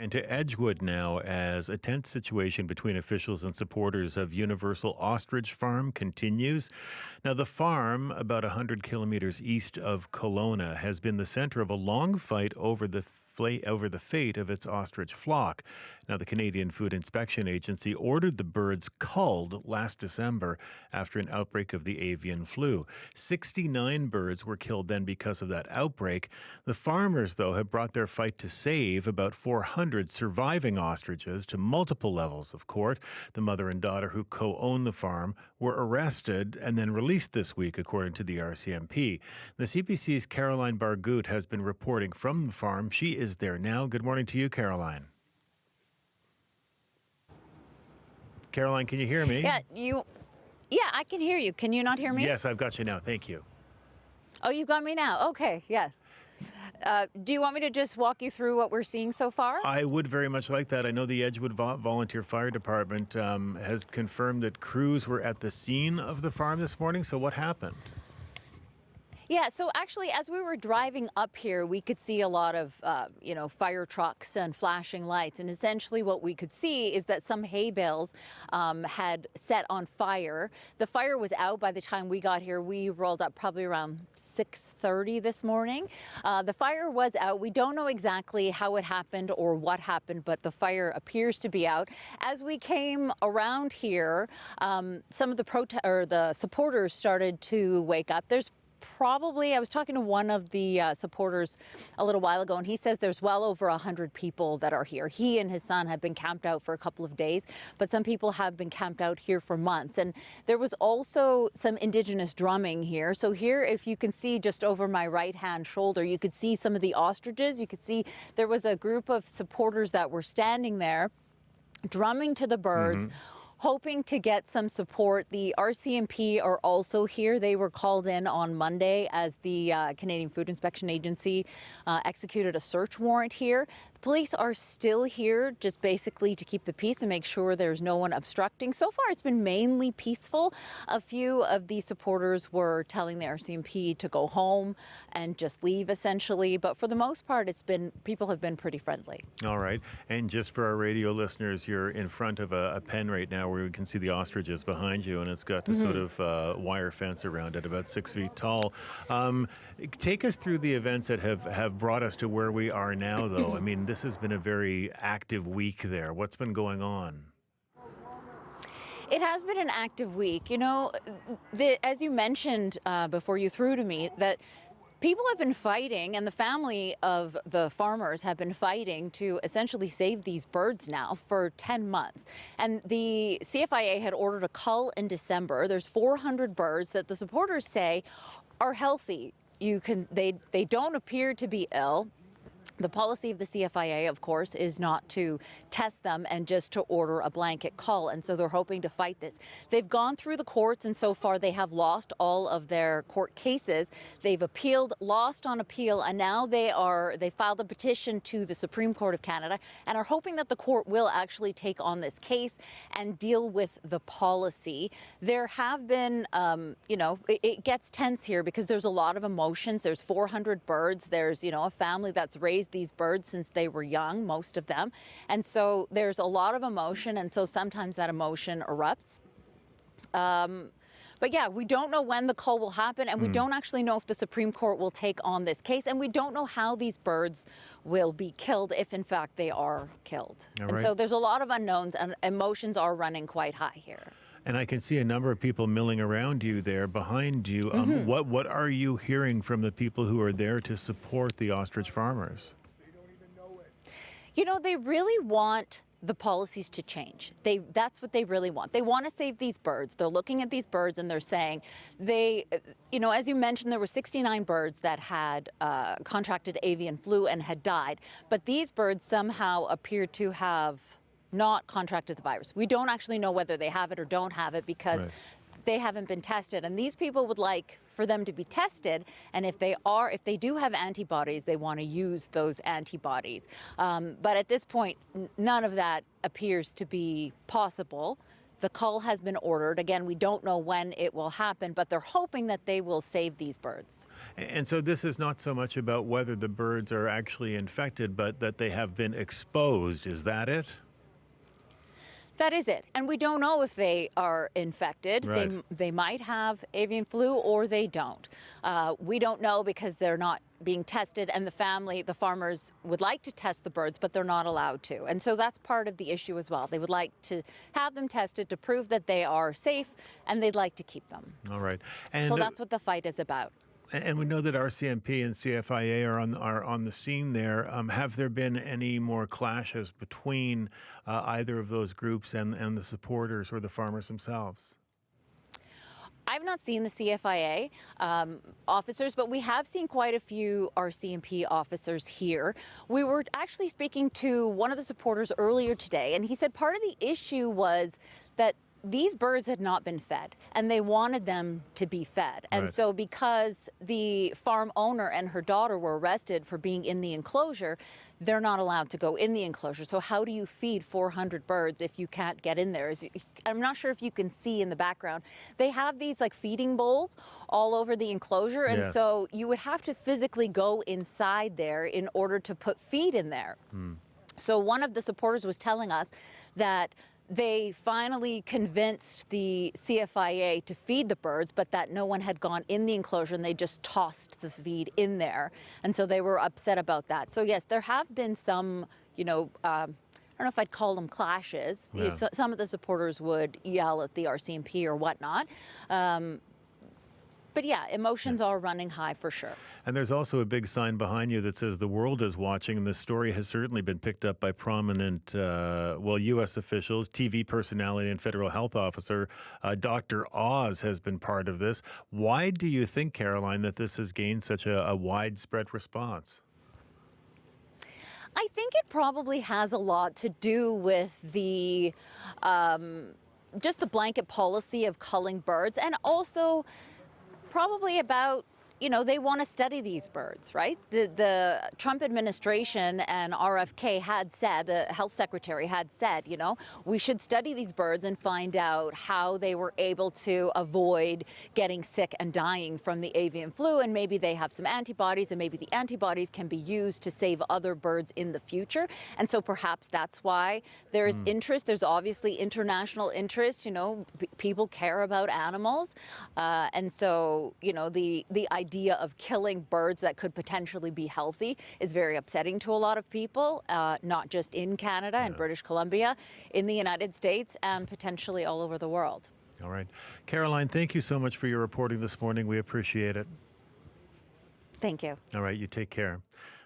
And to Edgewood now, as a tense situation between officials and supporters of Universal Ostrich Farm continues. Now, the farm, about 100 kilometers east of Kelowna, has been the center of a long fight over the fate of its ostrich flock. Now, the Canadian Food Inspection Agency ordered the birds culled last December after an outbreak of the avian flu. 69 birds were killed then because of that outbreak. The farmers, though, have brought their fight to save about 400 surviving ostriches to multiple levels of court. The mother and daughter who co-own the farm were arrested and then released this week, according to the RCMP. The CBC's Caroline Barghout has been reporting from the farm. She is there now. Good morning to you, Caroline. Caroline, can you hear me? Yeah, I can hear you. Can you not hear me? Yes, I've got you now. Thank you. Oh, you got me now. Okay, yes. Do you want me to just walk you through what we're seeing so far? I would very much like that. I know the Edgewood Volunteer Fire Department has confirmed that crews were at the scene of the farm this morning. So what happened? Yeah, so actually, as we were driving up here, we could see a lot of, fire trucks and flashing lights. And essentially what we could see is that some hay bales had set on fire. The fire was out by the time we got here. We rolled up probably around 6:30 this morning. The fire was out. We don't know exactly how it happened or what happened, but the fire appears to be out. As we came around here, some of the supporters started to wake up. I was talking to one of the supporters a little while ago, and he says there's well over 100 people that are here. He and his son have been camped out for a couple of days, but some people have been camped out here for months. And there was also some Indigenous drumming here. So here, if you can see just over my right-hand shoulder, you could see some of the ostriches. You could see there was a group of supporters that were standing there drumming to the birds. Hoping to get some support. The RCMP are also here. They were called in on Monday as the Canadian Food Inspection Agency executed a search warrant here. The police are still here just basically to keep the peace and make sure there's no one obstructing. So far, it's been mainly peaceful. A few of the supporters were telling the RCMP to go home and just leave, essentially. But for the most part, people have been pretty friendly. All right. And just for our radio listeners, you're in front of a pen right now where we can see the ostriches behind you, and it's got a sort of wire fence around it, about 6 feet tall. Take us through the events that have brought us to where we are now, though. I mean, this has been a very active week there. What's been going on? It has been an active week. You know, as you mentioned before you threw to me, that people have been fighting, and the family of the farmers have been fighting to essentially save these birds now for 10 months. And the CFIA had ordered a cull in December. There's 400 birds that the supporters say are healthy. They don't appear to be ill. The policy of the CFIA, of course, is not to test them and just to order a blanket cull. And so they're hoping to fight this. They've gone through the courts, and so far they have lost all of their court cases. They've appealed, lost on appeal, and now they filed a petition to the Supreme Court of Canada and are hoping that the court will actually take on this case and deal with the policy. There have been, it gets tense here because there's a lot of emotions. There's 400 birds. There's, a family that's raised these birds since they were young, most of them. And so there's a lot of emotion, and so sometimes that emotion erupts. But yeah, we don't know when the cull will happen, and we don't actually know if the Supreme Court will take on this case, and we don't know how these birds will be killed, if in fact they are killed. And so there's a lot of unknowns, and emotions are running quite high here. And I can see a number of people milling around you there behind you. What are you hearing from the people who are there to support the ostrich farmers? They really want the policies to change. That's what they really want. They want to save these birds. They're looking at these birds and they're saying as you mentioned, there were 69 birds that had contracted avian flu and had died. But these birds somehow appear to have not contracted the virus. We don't actually know whether they have it or don't have it because they haven't been tested. And these people would like for them to be tested. And if they do have antibodies, they want to use those antibodies. But at this point, none of that appears to be possible. The cull has been ordered. Again, we don't know when it will happen, but they're hoping that they will save these birds. And so this is not so much about whether the birds are actually infected, but that they have been exposed. Is that it? That is it. And we don't know if they are infected. Right. They might have avian flu or they don't. We don't know because they're not being tested, and the farmers would like to test the birds, but they're not allowed to. And so that's part of the issue as well. They would like to have them tested to prove that they are safe, and they'd like to keep them. All right. And so that's what the fight is about. And we know that RCMP and CFIA are on the scene there. Have there been any more clashes between either of those groups and the supporters or the farmers themselves? I've not seen the CFIA officers, but we have seen quite a few RCMP officers here. We were actually speaking to one of the supporters earlier today, and he said part of the issue was that these birds had not been fed, and they wanted them to be fed. And Right. so because the farm owner and her daughter were arrested for being in the enclosure, they're not allowed to go in the enclosure. So how do you feed 400 birds if you can't get in there? I'm not sure if you can see in the background. They have these like feeding bowls all over the enclosure. And Yes. so you would have to physically go inside there in order to put feed in there. So one of the supporters was telling us that they finally convinced the CFIA to feed the birds, but that no one had gone in the enclosure and they just tossed the feed in there. And so they were upset about that. So yes, there have been some, I don't know if I'd call them clashes. Yeah. Some of the supporters would yell at the RCMP or whatnot. But yeah, emotions are running high for sure. And there's also a big sign behind you that says the world is watching, and this story has certainly been picked up by prominent, U.S. officials, TV personality, and federal health officer. Dr. Oz has been part of this. Why do you think, Caroline, that this has gained such a widespread response? I think it probably has a lot to do with the just the blanket policy of culling birds, and also probably about, they want to study these birds, right? The Trump administration and RFK had said, the health secretary had said, we should study these birds and find out how they were able to avoid getting sick and dying from the avian flu. And maybe they have some antibodies, and maybe the antibodies can be used to save other birds in the future. And so perhaps that's why there is interest. There's obviously international interest. People care about animals. And so, the idea of killing birds that could potentially be healthy is very upsetting to a lot of people, not just in Canada and British Columbia, in the United States, and potentially all over the world. All right. Caroline, thank you so much for your reporting this morning. We appreciate it. Thank you. All right, you take care.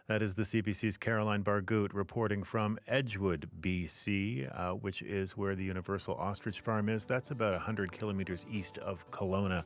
That is the CBC's Caroline Barghout reporting from Edgewood, BC, which is where the Universal Ostrich Farm is. That's about 100 kilometers east of Kelowna.